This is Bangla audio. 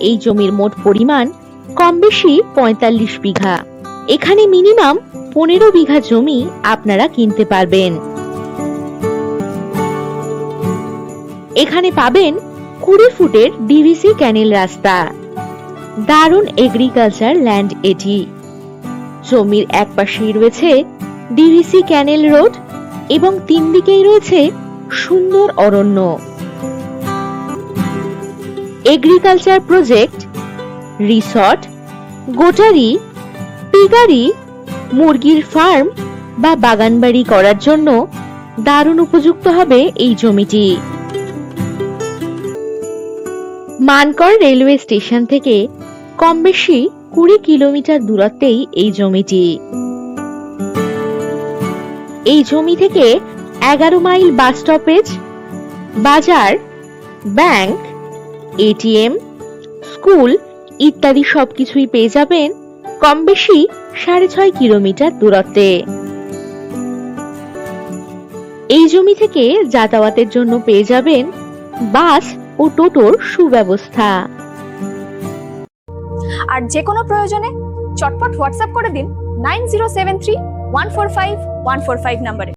এই জমির মোট পরিমাণ কম বেশি ৪৫ বিঘা। এখানে মিনিমাম ১৫ বিঘা জমি আপনারা কিনতে পারবেন। এখানে পাবেন ২০ ফুটের ডিভিসি ক্যানেল রাস্তা। দারুণ এগ্রিকালচার ল্যান্ড এটি। জমির এক পাশেই রয়েছে ডিভিসি ক্যানেল রোড এবং ৩ দিকেই রয়েছে সুন্দর অরণ্য। এগ্রিকালচার প্রজেক্ট, রিসর্ট, গোটারি, পিগারি, মুরগির ফার্ম বা বাগানবাড়ি করার জন্য দারুণ উপযুক্ত হবে এই জমিটি। মানকড় রেলওয়ে স্টেশন থেকে কম বেশি ২০ কিলোমিটার দূরত্বেই এই জমিটি। এই জমি থেকে ১১ মাইল বাস স্টপেজ, বাজার, ব্যাংক, এটিএম, স্কুল ইত্যাদি সবকিছুই পেয়ে যাবেন কম বেশি ৬.৫ কিলোমিটার দূরত্বে। এই জমি থেকে যাতায়াতের জন্য পেয়ে যাবেন বাস ও টোটোর সুব্যবস্থা। আর যে কোনো প্রয়োজনে চটপট হোয়াটসঅ্যাপ করে দিন 9073145145 নম্বরে।